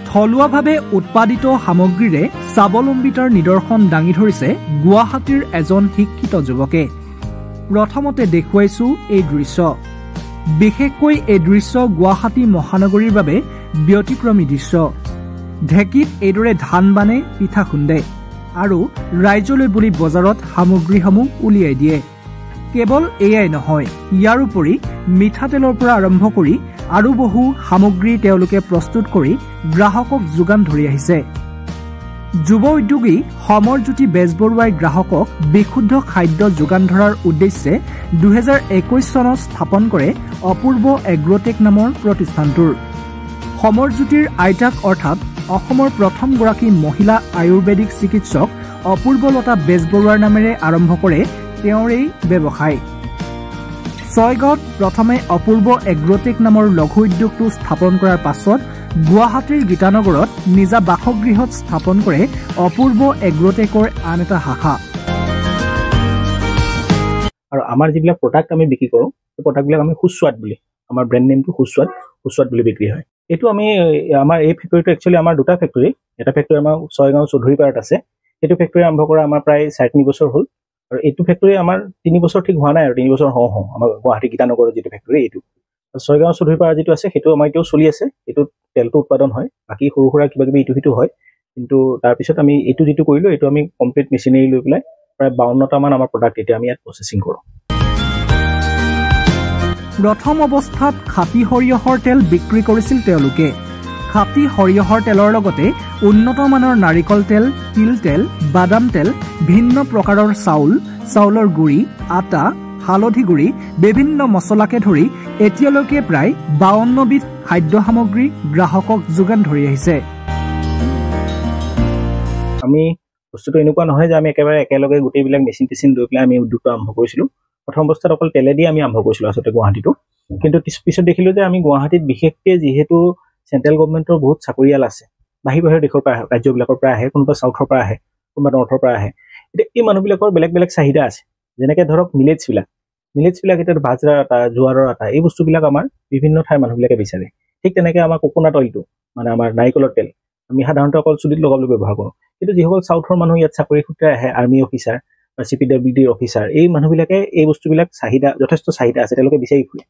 থলুৱাভাৱে উৎপাদিত সামগ্ৰীৰে স্বাৱলম্বিতাৰ নিদৰ্শন দাঙি ধৰিছে গুৱাহাটীৰ এজন শিক্ষিত যুৱকে। প্ৰথমতে দেখুৱাইছো এই দৃশ্য। বিশেষকৈ এই দৃশ্য গুৱাহাটী মহানগৰীৰ বাবে ব্যতিক্ৰমী দৃশ্য। ঢেঁকীত এইদৰে ধান বানে, পিঠা খুন্দে আৰু ৰাইজলৈ বুলি বজাৰত সামগ্ৰীসমূহ উলিয়াই দিয়ে। কেৱল এয়াই নহয়, ইয়াৰ উপৰি মিঠাতেলৰ পৰা আৰম্ভ কৰি আৰু বহু সামগ্ৰী তেওঁলোকে প্ৰস্তুত কৰি গ্ৰাহকক যোগান ধৰি আহিছে। যুৱ উদ্যোগী সমৰজ্যোতি বেজবৰুৱাই গ্ৰাহকক বিশুদ্ধ খাদ্য যোগান ধৰাৰ উদ্দেশ্যে 2021 চনত স্থাপন কৰে অপূৰ্ব এগ্ৰটেক নামৰ প্ৰতিষ্ঠানটোৰ। সমৰজ্যোতিৰ আইতাক অৰ্থাৎ অসমৰ প্ৰথমগৰাকী মহিলা আয়ুৰ্বেদিক চিকিৎসক অপূৰ্বলতা বেজবৰুৱাৰ নামেৰে আৰম্ভ কৰে তেওঁৰ এই ব্যৱসায়। ছয়গাঁৱত প্ৰথমে অপূৰ্ব এগ্ৰটেক নামৰ লঘু উদ্যোগটো স্থাপন কৰাৰ পাছত গুৱাহাটীৰ গীতানগৰত নিজা বাসগৃহত স্থাপন কৰে অপূৰ্ব এগ্ৰটেকৰ আন এটা শাখা। আৰু আমাৰ যিবিলাক প্ৰডাক্ট আমি বিক্ৰী কৰোঁ, সেই প্ৰডাক্টবিলাক আমি সুস্বাদ বুলি, আমাৰ ব্ৰেণ্ড নেমটো সুস্বাদ বুলি বিক্ৰী হয়। এইটো আমি আমাৰ এই ফেক্টৰীটো একচুৱেলি আমাৰ দুটা ফেক্টৰী। এটা ফেক্টৰী আমাৰ ছয়গাঁও চৌধুৰীপাৰাত আছে। সেইটো ফেক্টৰী আৰম্ভ কৰা আমাৰ প্ৰায় 3.5 বছৰ হ'ল। আৰু এইটো ফেক্টৰী আমাৰ 3 বছৰ ঠিক হোৱা নাই, আৰু 3 বছৰ হওঁ আমাৰ গুৱাহাটী গীতানগৰৰ যিটো ফেক্টৰী এইটো। ছয়গাঁও চৌধুৰীপাৰা যিটো আছে সেইটো আমাৰ এতিয়াও চলি আছে। এইটো তেলটো উৎপাদন হয়, বাকী সৰু সুৰা কিবা কিবি ইটো সিটো হয়। কিন্তু তাৰপিছত আমি এইটো যিটো কৰিলোঁ, এইটো আমি কমপ্লিট মেচিনেৰী লৈ পেলাই প্ৰায় 52টামান আমাৰ প্ৰডাক্ট এতিয়া আমি ইয়াত প্ৰচেছিং কৰোঁ। প্ৰথম অৱস্থাত খাটি সৰিয়হৰ তেল বিক্ৰী কৰিছিল তেওঁলোকে। খাটি সৰিয়হৰ তেলৰ লগতে উন্নত মানৰ নাৰিকল তেল, তিল তেল, বাদাম তেল, ভিন্ন প্ৰকাৰৰ চাউলৰ গুড়ি, আটা, হালধি গুড়ি, বিভিন্ন মছলাকে ধৰি এতিয়ালৈকে প্ৰায় 52 বিধ খাদ্য সামগ্ৰী গ্ৰাহকক যোগান ধৰি আহিছে। আমি বস্তুটো এনেকুৱা নহয় যে আমি একেবাৰে একেলগে গোটেইবিলাক মেচিন লৈ পেলাই আমি উদ্যোগটো আৰম্ভ কৰিছিলোঁ। প্ৰথম অৱস্থাত অকল তেলেদি আমি আৰম্ভ কৰিছিলোঁ আচলতে গুৱাহাটীটো। কিন্তু পিছত দেখিলোঁ যে আমি গুৱাহাটীত বিশেষকৈ যিহেতু চেণ্ট্ৰেল গভৰ্ণমেণ্টৰ বহুত চাকৰিয়াল আছে, বাহিৰৰ দেশৰ পৰা ৰাজ্যবিলাকৰ পৰা আহে, কোনোবা চাউথৰ পৰা আহে, কোনোবা নৰ্থৰ পৰা আহে। এতিয়া এই মানুহবিলাকৰ বেলেগ বেলেগ চাহিদা আছে। যেনেকৈ ধৰক মিলেটছবিলাক এতিয়া বাজৰাৰ আটা, জোৱাৰৰ আটা, এই বস্তুবিলাক আমাৰ বিভিন্ন ঠাইৰ মানুহবিলাকে বিচাৰে। ঠিক তেনেকৈ আমাৰ কোকোনাট অইলটো, মানে আমাৰ নাৰিকলৰ তেল, আমি সাধাৰণতে অকল চুলিত লগাবলৈ ব্যৱহাৰ কৰোঁ। কিন্তু যিসকল চাউথৰ মানুহ ইয়াত চাকৰি সূত্ৰে আহে, আৰ্মি অফিচাৰ বা CPWD অফিচাৰ, এই মানুহবিলাকে এই বস্তুবিলাক যথেষ্ট চাহিদা আছে, তেওঁলোকে বিচাৰি ফুৰে।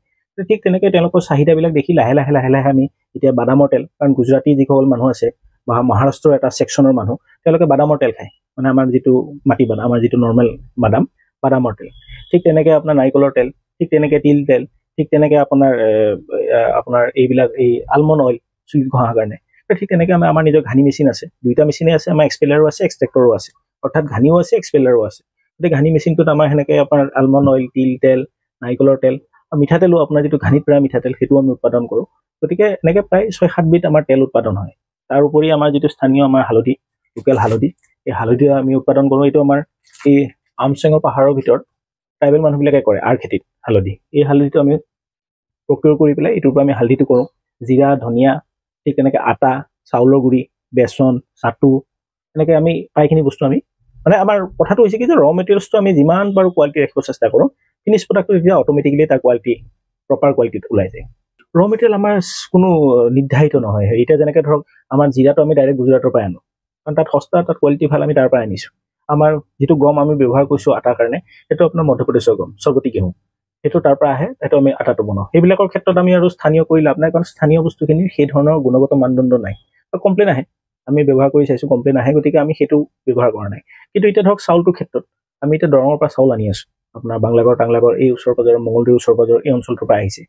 ঠিক তেনেকৈ তেওঁলোকৰ চাহিদাবিলাক দেখি লাহে লাহে আমি এতিয়া বাদামৰ তেল, কাৰণ গুজৰাটী যিসকল মানুহ আছে বা মহাৰাষ্ট্ৰৰ এটা ছেকশ্যনৰ মানুহ, তেওঁলোকে বাদামৰ তেল খায়, মানে আমাৰ যিটো মাটি বাদাম, আমাৰ যিটো নৰ্মেল বাদামৰ তেল। ঠিক তেনেকৈ আপোনাৰ নাৰিকলৰ তেল, ঠিক তেনেকৈ তিল তেল, ঠিক তেনেকৈ আপোনাৰ এইবিলাক এই আলমণ্ড অইল চুলিত ঘঁহাৰ কাৰণে। ঠিক তেনেকৈ আমাৰ নিজৰ ঘানি মেচিন আছে, 2টা মেচিনে আছে, আমাৰ এক্সপেলাৰো আছে, এক্সট্ৰেক্টৰো আছে, অৰ্থাৎ ঘানিও আছে, এক্সপেলাৰো আছে। গতিকে ঘানি মেচিনটোত আমাৰ সেনেকৈ আপোনাৰ আলমণ্ড অইল, তিল তেল, নাৰিকলৰ তেল, মিঠাতেলো আপোনাৰ যিটো ঘানিত পৰা মিঠাতেল সেইটো আমি উৎপাদন কৰোঁ। গতিকে এনেকৈ প্ৰায় 6-7 বিধ আমাৰ তেল উৎপাদন হয়। তাৰ উপৰি আমাৰ যিটো স্থানীয় আমাৰ হালধি, লোকেল হালধি, এই হালধিও আমি উৎপাদন কৰোঁ। এইটো আমাৰ এই আমচেঙৰ পাহাৰৰ ভিতৰত ট্ৰাইবেল মানুহবিলাকে কৰে আৰ খেতিত হালধি। এই হালধিটো আমি প্ৰকিউৰ কৰি পেলাই এইটোৰ পৰা আমি হালধিটো কৰোঁ। জিৰা, ধনিয়া, ঠিক তেনেকৈ আটা, চাউলৰ গুড়ি, বেচন, চাটু, এনেকৈ আমি প্ৰায়খিনি বস্তু আমি, মানে আমাৰ কথাটো হৈছে কি যে মেটেৰিয়েলছটো আমি যিমান পাৰোঁ কোৱালিটি ৰাখিব চেষ্টা কৰোঁ। ফিনিছ প্ৰডাক্টটো তেতিয়া অট'মেটিকেলি তাৰ প্ৰপাৰ কোৱালিটিত ওলাই যায়। মেটেৰিয়েল আমাৰ কোনো নিৰ্ধাৰিত নহয়। এতিয়া যেনেকৈ ধৰক আমাৰ জিৰাটো আমি ডাইৰেক্ট গুজৰাটৰ পৰা আনো, কাৰণ তাত সস্তা, তাত কোৱালিটি ভাল, আমি তাৰ পৰা আনিছোঁ। আমাৰ যিটো গম আমি ব্যৱহাৰ কৰিছোঁ আটাৰ কাৰণে, সেইটো আপোনাৰ মধ্যপ্ৰদেশৰ গম, স্বৰ্গতি ঘেঁহু, সেইটো তাৰ পৰা আহে, সেইটো আমি আটাটো বনাওঁ। সেইবিলাকৰ ক্ষেত্ৰত আমি আৰু স্থানীয় কৰি লাভ নাই, কাৰণ স্থানীয় বস্তুখিনিৰ সেই ধৰণৰ গুণগত মানদণ্ড নাই, কমপ্লেইন আহে। আমি ব্যৱহাৰ কৰি চাইছোঁ, কমপ্লেইন আহে, গতিকে আমি সেইটো ব্যৱহাৰ কৰা নাই। কিন্তু এতিয়া ধৰক চাউলটোৰ ক্ষেত্ৰত আমি এতিয়া দৰঙৰ পৰা চাউল আনি আছোঁ, আপোনাৰ বাংলাগড় এই ওচৰ পাজৰৰ, মঙলদৈৰ ওচৰ পাজৰৰ এই অঞ্চলটোৰ পৰা আহিছে।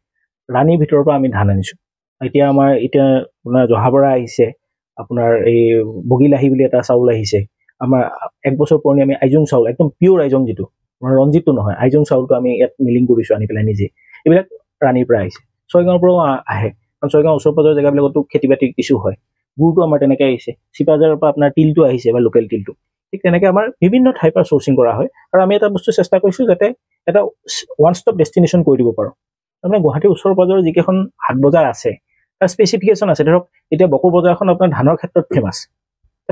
ৰাণীৰ ভিতৰৰ পৰা আমি ধান আনিছোঁ। এতিয়া আপোনাৰ জহাবৰা আহিছে, আপোনাৰ এই বগীলাহী বুলি এটা চাউল আহিছে। আমাৰ 1 বছৰ পুৰণি আমি আইজোং চাউল, একদম পিয়'ৰ আইজোং, যিটো আমাৰ ৰঞ্জিতটো নহয়, আইজোং চাউলটো আমি ইয়াত মিলিং কৰিছোঁ আনি পেলাই নিজে। এইবিলাক ৰাণীৰ পৰা আহিছে। ছয়গাঁৱৰ পৰাও আহে, কাৰণ ছয়গাঁও ওচৰ পাজৰৰ জেগাবিলাকতো খেতি বাতি কিছু হয়। গুড়টো আমাৰ তেনেকৈ আহিছে। চিপাঝাৰৰ পৰা আপোনাৰ তিলটো আহিছে, বা লোকেল তিলটো। ঠিক তেনেকৈ আমাৰ বিভিন্ন ঠাইৰ পৰা চ'ৰ্চিং কৰা হয়। আৰু আমি এটা বস্তু চেষ্টা কৰিছোঁ যাতে এটা ওৱান ষ্টপ ডেষ্টিনেশ্যন কৰি দিব পাৰোঁ। তাৰমানে গুৱাহাটীৰ ওচৰ পাজৰৰ যিকেইখন হাট বজাৰ আছে, তাৰ স্পেচিফিকেশ্যন আছে। ধৰক এতিয়া বকো বজাৰখন আপোনাৰ ধানৰ ক্ষেত্ৰত ফেমাছ।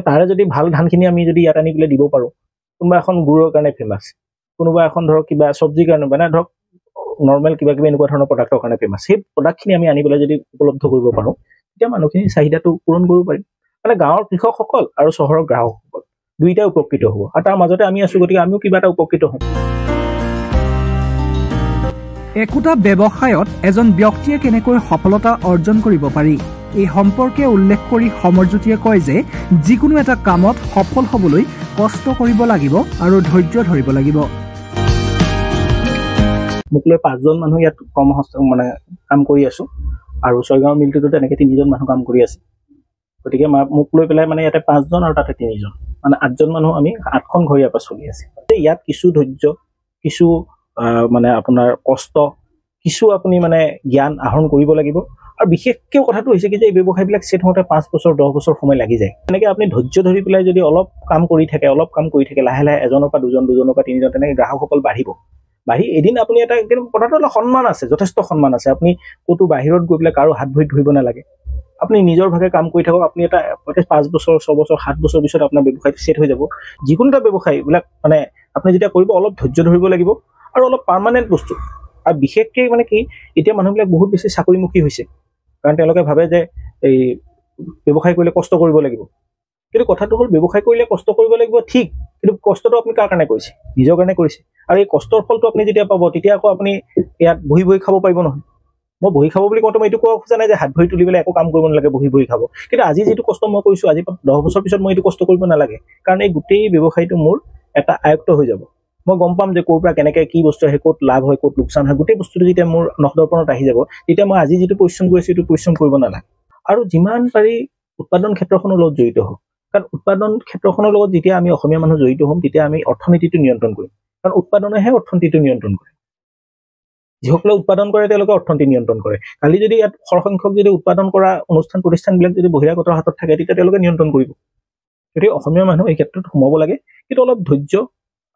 তাৰে যদি ভাল ধানখিনি আমি যদি ইয়াত আনি পেলাই দিব পাৰোঁ, কোনোবা এখন গুড়ৰ কাৰণে ফেমাছ, কোনোবা এখন ধৰক কিবা চব্জিৰ কাৰণে, মানে ধৰক নৰ্মেল কিবা কিবি এনেকুৱা ধৰণৰ প্ৰডাক্টৰ কাৰণে ফেমাছ, সেই প্ৰডাক্টখিনি আমি আনি পেলাই যদি উপলব্ধ কৰিব পাৰোঁ, তেতিয়া মানুহখিনিৰ চাহিদাটো পূৰণ কৰিব পাৰিম। মানে গাঁৱৰ কৃষকসকল আৰু চহৰৰ গ্ৰাহকসকল দুইটাই উপকৃত হ'ব, আৰু তাৰ মাজতে আমি আছো, গতিকে আমিও কিবা এটা উপকৃত হ'ম। একোটা ব্যৱসায়ত এজন ব্যক্তিয়ে কেনেকৈ সফলতা অৰ্জন কৰিব পাৰি এই সম্পৰ্কে উল্লেখ কৰি সমৰজ্যোতিয়ে কয় যে যিকোনো এটা কামত সফল হ'বলৈ কষ্ট কৰিব লাগিব আৰু ধৈৰ্য ধৰিব লাগিব। মোক লৈ 5জন মানুহ ইয়াত মানে কাম কৰি আছো, আৰু ছয়গাঁও মিলটোতো তেনেকে 3জন মানুহ কাম কৰি আছে। গতিকে মোক লৈ পেলাই মানে ইয়াতে 5জন আৰু তাতে 3জন, মানে 8জন মানুহ, আমি 8খন ঘৰ ইয়াৰ পৰা চলি আছে। ইয়াত কিছু ধৈৰ্য, কিছু মানে আপোনাৰ কষ্ট, কিছু আপুনি মানে জ্ঞান আহৰণ কৰিব লাগিব। আৰু বিশেষকৈ কথাটো হৈছে কি যে এই ব্যৱসায়বিলাক ছেট হওঁতে 5 বছৰ 10 বছৰ সময় লাগি যায়। তেনেকৈ আপুনি ধৈৰ্য ধৰি পেলাই যদি অলপ কাম কৰি থাকে লাহে লাহে এজনৰ পৰা 2জন, 2জনৰ পৰা 3জন, তেনেকৈ গ্ৰাহকসকল বাঢ়ি এদিন আপুনি এটা কথাটো অলপ সন্মান আছে, যথেষ্ট সন্মান আছে। আপুনি ক'তো বাহিৰত গৈ পেলাই কাৰো হাত ভৰি ধৰিব নালাগে, আপুনি নিজৰ ভাগে কাম কৰি থাকক। আপুনি এটা 5 বছৰ 6 বছৰ 7 বছৰ পিছত আপোনাৰ ব্যৱসায়টো ছেট হৈ যাব। যিকোনো এটা ব্যৱসায় এইবিলাক মানে আপুনি যেতিয়া কৰিব অলপ ধৈৰ্য ধৰিব লাগিব, আৰু অলপ পাৰ্মানেণ্ট বস্তু। আৰু বিশেষকৈ মানে কি, এতিয়া মানুহবিলাক বহুত বেছি চাকৰিমুখী হৈছে, কাৰণ তেওঁলোকে ভাবে যে এই ব্যৱসায় কৰিলে কষ্ট কৰিব লাগিব। কিন্তু কথাটো হ'ল, ব্যৱসায় কৰিলে কষ্ট কৰিব লাগিব ঠিক, কিন্তু কষ্টটো আপুনি কাৰ কাৰণে কৰিছে? নিজৰ কাৰণে কৰিছে। আৰু এই কষ্টৰ ফলটো আপুনি যেতিয়া পাব, তেতিয়া আকৌ আপুনি ইয়াত বহি খাব পাৰিব নহয়। মই বহি খাব বুলি কওঁতে মই এইটো কোৱা খোজা নাই যে হাত ভৰি তুলি পেলাই একো কাম কৰিব নালাগে, বহি খাব। কিন্তু আজি যিটো কষ্ট মই কৰিছোঁ, আজি 10 বছৰ পিছত মই এইটো কষ্ট কৰিব নালাগে, কাৰণ এই গোটেই ব্যৱসায়টো মোৰ এটা আয়ত্ত হৈ যাব। মই গম পাম যে ক'ৰ পৰা কেনেকৈ কি বস্তু আহে, ক'ত লাভ হয়, ক'ত লোকচান হয়। গোটেই বস্তুটো যেতিয়া মোৰ নখদৰ্পণত আহি যাব, তেতিয়া মই আজি যিটো পৰিশ্ৰম কৰিছোঁ, এইটো পৰিশ্ৰম কৰিব নালাগে। আৰু যিমান পাৰি উৎপাদন ক্ষেত্ৰখনৰ লগত জড়িত হওক, কাৰণ উৎপাদন ক্ষেত্ৰখনৰ লগত যেতিয়া আমি অসমীয়া মানুহ জড়িত হ'ম, তেতিয়া আমি অৰ্থনীতিটো নিয়ন্ত্ৰণ কৰিম, কাৰণ উৎপাদনেহে অৰ্থনীতিটো নিয়ন্ত্ৰণ কৰে। যিসকলে উৎপাদন কৰে তেওঁলোকে অৰ্থনীতি নিয়ন্ত্ৰণ কৰে। কালি যদি ইয়াত সৰহসংখ্যক যদি উৎপাদন কৰা অনুষ্ঠান প্ৰতিষ্ঠানবিলাক যদি বহিৰাগতৰ হাতত থাকে, তেতিয়া তেওঁলোকে নিয়ন্ত্ৰণ কৰিব। গতিকে অসমীয়া মানুহ এই ক্ষেত্ৰত সোমাব লাগে, কিন্তু অলপ ধৈৰ্য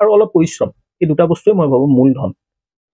আৰু অলপ পৰিশ্ৰম, এই দুটা বস্তুৱে মই ভাবোঁ মূলধন।